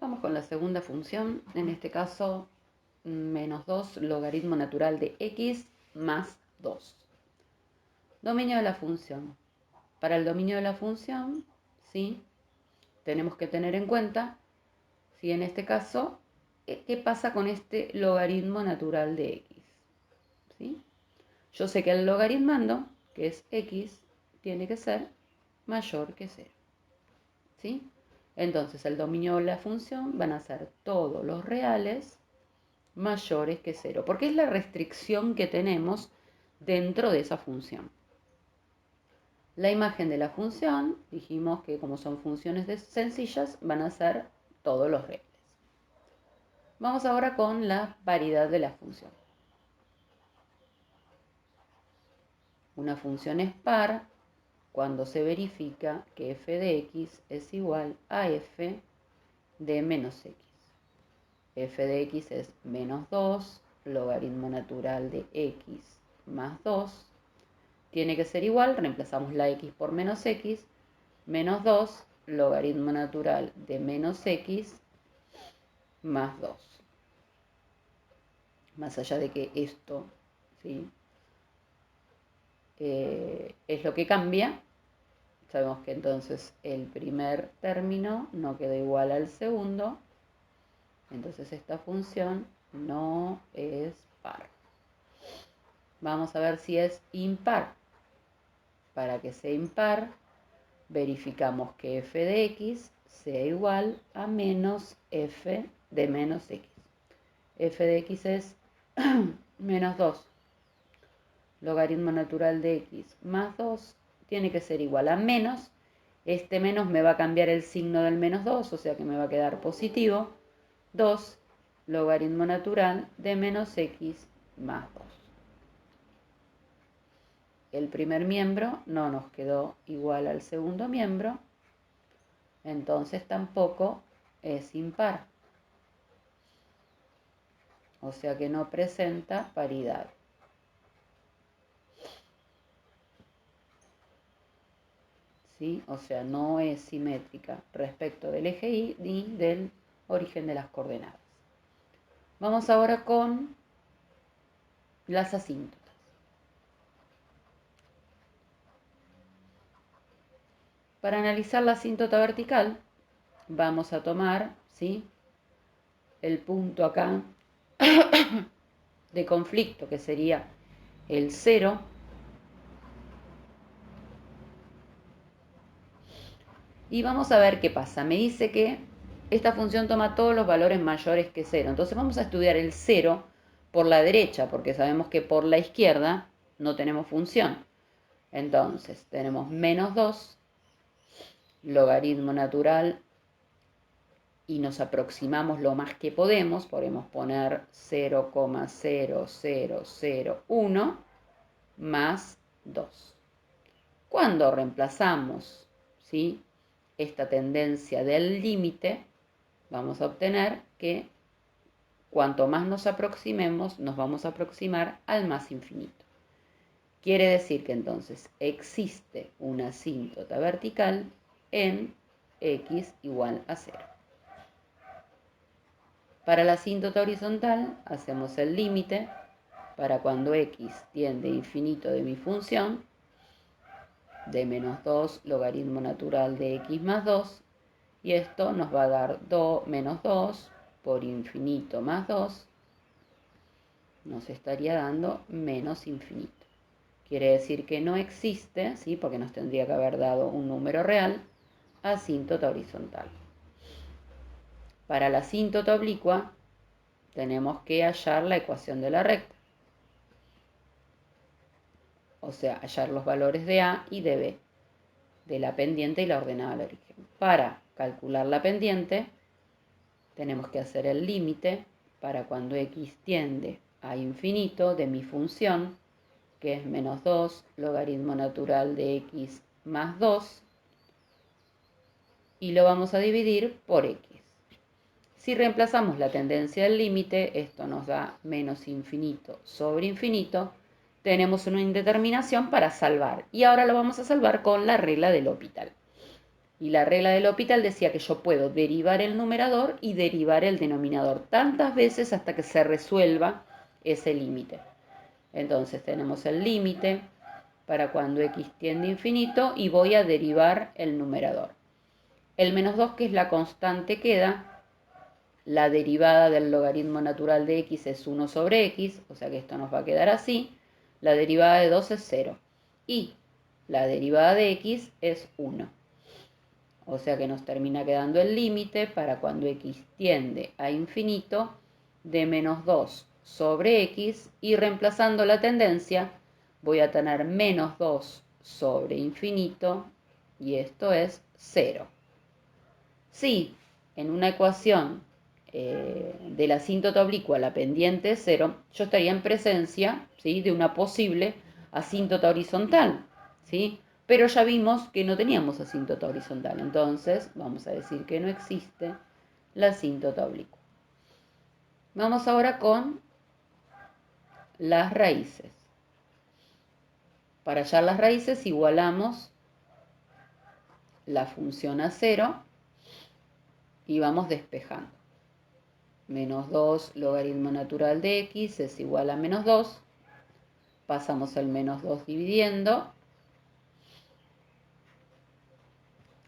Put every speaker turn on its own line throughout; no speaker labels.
Vamos con la segunda función, en este caso menos 2 logaritmo natural de x más 2. Dominio de la función. Para el dominio de la función, ¿sí? Tenemos que tener en cuenta, ¿sí? En este caso, ¿qué pasa con este logaritmo natural de x? ¿Sí? Yo sé que el logaritmando, que es x, tiene que ser mayor que 0. ¿Sí? Entonces, el dominio de la función van a ser todos los reales mayores que 0, porque es la restricción que tenemos dentro de esa función. La imagen de la función, dijimos que como son funciones sencillas, van a ser todos los reales. Vamos ahora con la paridad de la función. Una función es par cuando se verifica que f de x es igual a f de menos x. F de x es menos 2, logaritmo natural de x más 2. Tiene que ser igual, reemplazamos la x por menos x, menos 2, logaritmo natural de menos x más 2. Más allá de que esto, ¿sí? Es lo que cambia, sabemos que entonces el primer término no queda igual al segundo, entonces esta función no es par. Vamos a ver si es impar. Para que sea impar, verificamos que f de x sea igual a menos f de menos x. F de x es menos 2. Logaritmo natural de x más 2 tiene que ser igual a menos. Este menos me va a cambiar el signo del menos 2, o sea que me va a quedar positivo. 2 logaritmo natural de menos x más 2. El primer miembro no nos quedó igual al segundo miembro, entonces tampoco es impar. O sea que no presenta paridad. ¿Sí? O sea, no es simétrica respecto del eje Y ni del origen de las coordenadas. Vamos ahora con las asíntotas. Para analizar la asíntota vertical, vamos a tomar, ¿sí?, el punto acá de conflicto, que sería el 0, y vamos a ver qué pasa. Me dice que esta función toma todos los valores mayores que 0. Entonces vamos a estudiar el 0 por la derecha, porque sabemos que por la izquierda no tenemos función. Entonces tenemos menos 2, logaritmo natural, y nos aproximamos lo más que podemos poner 0,0001 más 2. Cuando reemplazamos, ¿sí?, esta tendencia del límite, vamos a obtener que cuanto más nos aproximemos, nos vamos a aproximar al más infinito. Quiere decir que entonces existe una asíntota vertical en x igual a 0. Para la asíntota horizontal hacemos el límite para cuando x tiende a infinito de mi función, de menos 2 logaritmo natural de x más 2, y esto nos va a dar menos 2 por infinito más 2, nos estaría dando menos infinito. Quiere decir que no existe, ¿sí?, porque nos tendría que haber dado un número real, asíntota horizontal. Para la asíntota oblicua tenemos que hallar la ecuación de la recta. O sea, hallar los valores de A y de B, de la pendiente y la ordenada al origen. Para calcular la pendiente, tenemos que hacer el límite para cuando x tiende a infinito de mi función, que es menos 2 logaritmo natural de x más 2, y lo vamos a dividir por x. Si reemplazamos la tendencia del límite, esto nos da menos infinito sobre infinito. Tenemos una indeterminación para salvar, y ahora lo vamos a salvar con la regla del L'Hopital. Y la regla del L'Hopital decía que yo puedo derivar el numerador y derivar el denominador tantas veces hasta que se resuelva ese límite. Entonces tenemos el límite para cuando x tiende a infinito y voy a derivar el numerador. El menos 2, que es la constante, queda. La derivada del logaritmo natural de x es 1 sobre x, o sea que esto nos va a quedar así. La derivada de 2 es 0. Y la derivada de x es 1. O sea que nos termina quedando el límite para cuando x tiende a infinito de menos 2 sobre x, y reemplazando la tendencia voy a tener menos 2 sobre infinito y esto es 0. Si en una ecuación de la asíntota oblicua la pendiente es 0, yo estaría en presencia, ¿sí?, de una posible asíntota horizontal, ¿sí? Pero ya vimos que no teníamos asíntota horizontal, entonces vamos a decir que no existe la asíntota oblicua. Vamos ahora con las raíces. Para hallar las raíces igualamos la función a 0 y vamos despejando. Menos 2 logaritmo natural de x es igual a menos 2. Pasamos el menos 2 dividiendo.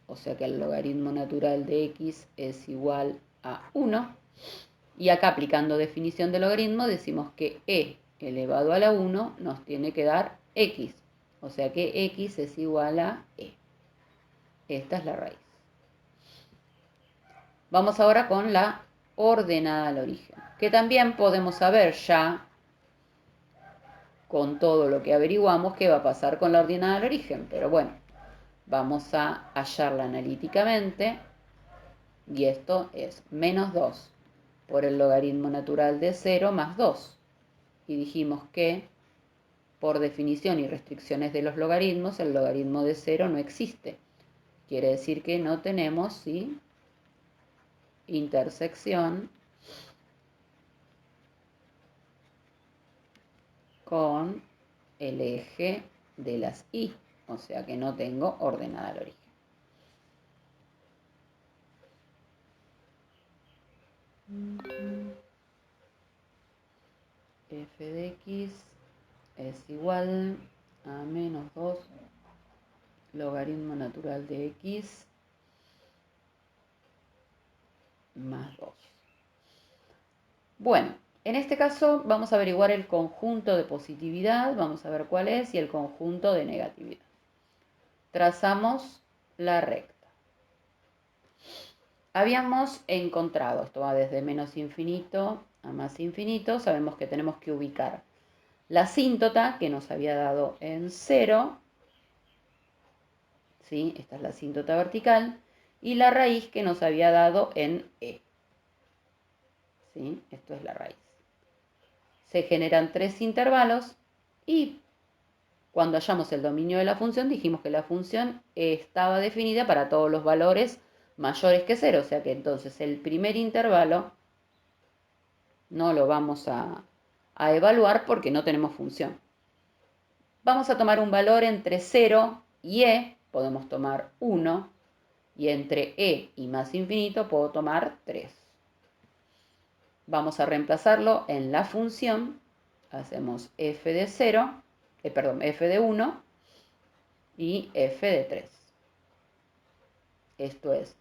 O sea que el logaritmo natural de x es igual a 1. Y acá, aplicando definición de logaritmo, decimos que e elevado a la 1 nos tiene que dar x. O sea que x es igual a e. Esta es la raíz. Vamos ahora con la ordenada al origen, que también podemos saber ya, con todo lo que averiguamos, qué va a pasar con la ordenada al origen. Pero bueno, vamos a hallarla analíticamente. Y esto es menos 2 por el logaritmo natural de 0 más 2. Y dijimos que, por definición y restricciones de los logaritmos, el logaritmo de 0 no existe. Quiere decir que no tenemos, ¿sí?, intersección con el eje de las y. O sea que no tengo ordenada al origen. F de x es igual a menos 2 logaritmo natural de x más 2. Bueno, en este caso vamos a averiguar el conjunto de positividad, vamos a ver cuál es, y el conjunto de negatividad. Trazamos la recta. Habíamos encontrado, esto va desde menos infinito a más infinito, sabemos que tenemos que ubicar la asíntota que nos había dado en 0, ¿sí?, esta es la asíntota vertical, y la raíz que nos había dado en e, ¿sí?, esto es la raíz. Se generan 3 intervalos y cuando hallamos el dominio de la función dijimos que la función estaba definida para todos los valores mayores que 0, o sea que entonces el primer intervalo no lo vamos a evaluar porque no tenemos función. Vamos a tomar un valor entre 0 y e, podemos tomar 1, y entre e y más infinito puedo tomar 3. Vamos a reemplazarlo en la función, hacemos f de 0, f de 1 y f de 3. Esto es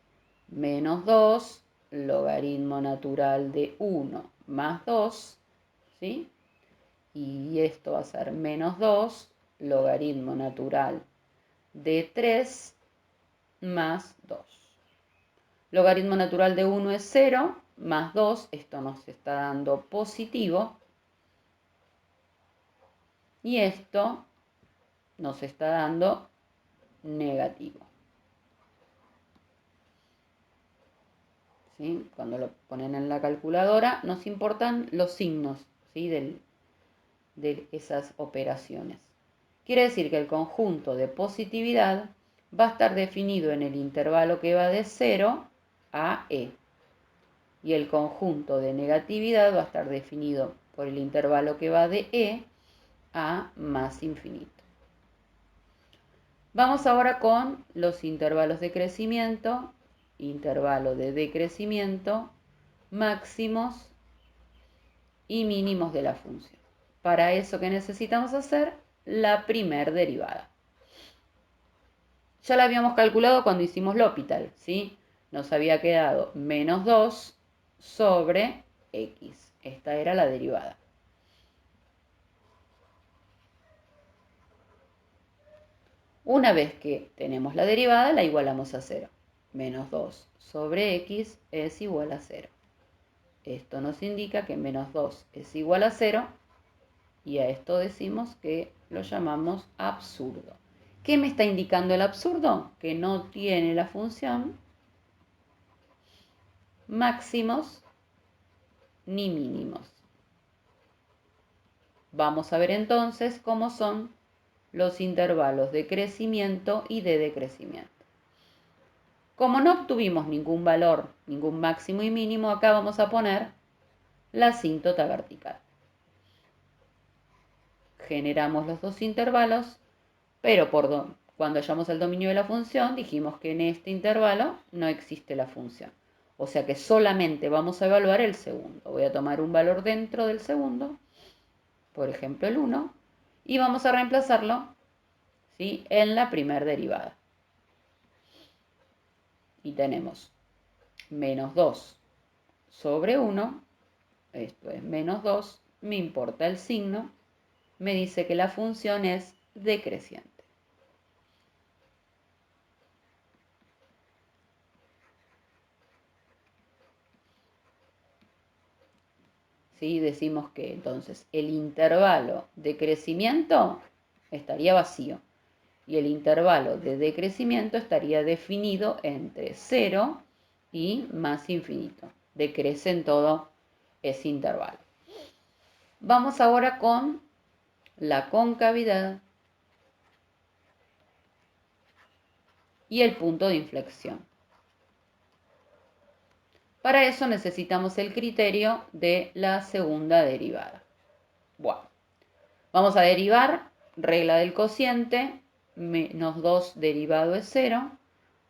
menos 2 logaritmo natural de 1 más 2, ¿sí? Y esto va a ser menos 2 logaritmo natural de 3 más 2. Logaritmo natural de 1 es 0, más 2, esto nos está dando positivo, y esto nos está dando negativo. ¿Sí? Cuando lo ponen en la calculadora, nos importan los signos, ¿sí?, de esas operaciones. Quiere decir que el conjunto de positividad va a estar definido en el intervalo que va de 0 a e. Y el conjunto de negatividad va a estar definido por el intervalo que va de e a más infinito. Vamos ahora con los intervalos de crecimiento, intervalo de decrecimiento, máximos y mínimos de la función. Para eso, ¿qué necesitamos hacer? La primer derivada. Ya la habíamos calculado cuando hicimos L'Hopital, ¿sí? Nos había quedado menos 2 sobre x. Esta era la derivada. Una vez que tenemos la derivada, la igualamos a 0. Menos 2 sobre x es igual a 0. Esto nos indica que menos 2 es igual a 0 y a esto decimos que lo llamamos absurdo. ¿Qué me está indicando el absurdo? Que no tiene la función máximos ni mínimos. Vamos a ver entonces cómo son los intervalos de crecimiento y de decrecimiento. Como no obtuvimos ningún valor, ningún máximo y mínimo, acá vamos a poner la asíntota vertical. Generamos los dos intervalos, pero cuando hallamos el dominio de la función, dijimos que en este intervalo no existe la función. O sea que solamente vamos a evaluar el segundo. Voy a tomar un valor dentro del segundo, por ejemplo el 1, y vamos a reemplazarlo, ¿sí?, en la primera derivada. Y tenemos menos 2 sobre 1, esto es menos 2, me importa el signo, me dice que la función es decreciente. ¿Sí? Decimos que entonces el intervalo de crecimiento estaría vacío y el intervalo de decrecimiento estaría definido entre 0 y más infinito. Decrece en todo ese intervalo. Vamos ahora con la concavidad y el punto de inflexión. Para eso necesitamos el criterio de la segunda derivada. Bueno, vamos a derivar, regla del cociente, menos 2 derivado es 0,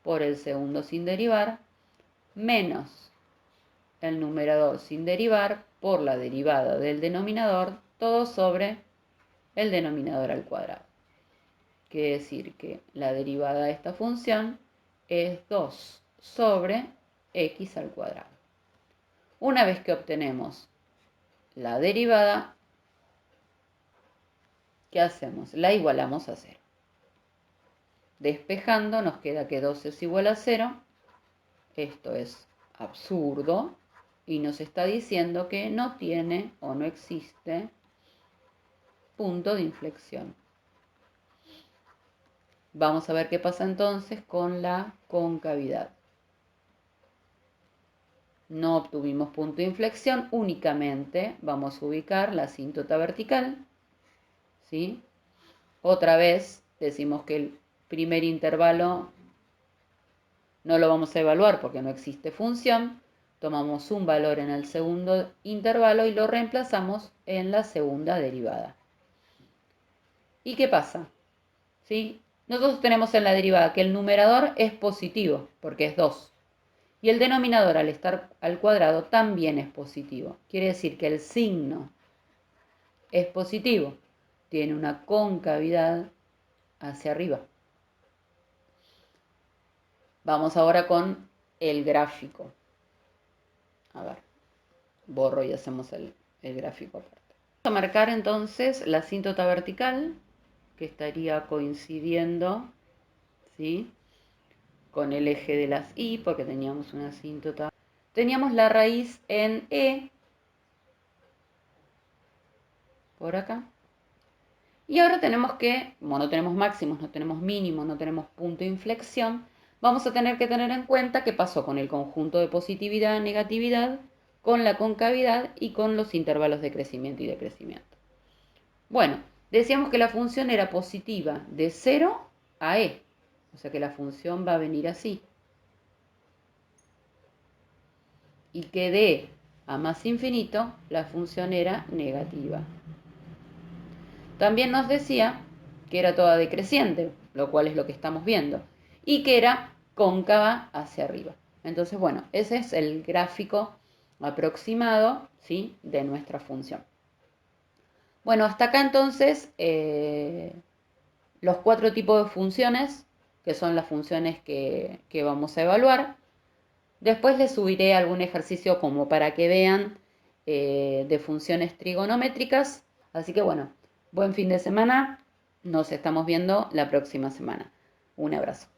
por el segundo sin derivar, menos el numerador sin derivar, por la derivada del denominador, todo sobre el denominador al cuadrado. Quiere decir que la derivada de esta función es 2 sobre x al cuadrado. Una vez que obtenemos la derivada, ¿qué hacemos? La igualamos a 0. Despejando nos queda que 2 es igual a 0. Esto es absurdo y nos está diciendo que no tiene o no existe punto de inflexión. Vamos a ver qué pasa entonces con la concavidad. No obtuvimos punto de inflexión, únicamente vamos a ubicar la asíntota vertical, ¿sí? Otra vez decimos que el primer intervalo no lo vamos a evaluar porque no existe función. Tomamos un valor en el segundo intervalo y lo reemplazamos en la segunda derivada. ¿Y qué pasa? ¿Sí? Nosotros tenemos en la derivada que el numerador es positivo porque es 2. Y el denominador al estar al cuadrado también es positivo. Quiere decir que el signo es positivo. Tiene una concavidad hacia arriba. Vamos ahora con el gráfico. A ver, borro y hacemos el gráfico aparte. Vamos a marcar entonces la asíntota vertical, que estaría coincidiendo, ¿sí?, con el eje de las y, porque teníamos una asíntota. Teníamos la raíz en e, por acá. Y ahora tenemos que, como no tenemos máximos, no tenemos mínimos, no tenemos punto de inflexión, vamos a tener que tener en cuenta qué pasó con el conjunto de positividad, negatividad, con la concavidad y con los intervalos de crecimiento y decrecimiento. Bueno, decíamos que la función era positiva de 0 a e, o sea que la función va a venir así. Y que de e a más infinito la función era negativa. También nos decía que era toda decreciente, lo cual es lo que estamos viendo, y que era cóncava hacia arriba. Entonces, bueno, ese es el gráfico aproximado, ¿sí?, de nuestra función. Bueno, hasta acá entonces los 4 tipos de funciones, que son las funciones que vamos a evaluar. Después les subiré algún ejercicio como para que vean de funciones trigonométricas. Así que bueno, buen fin de semana. Nos estamos viendo la próxima semana. Un abrazo.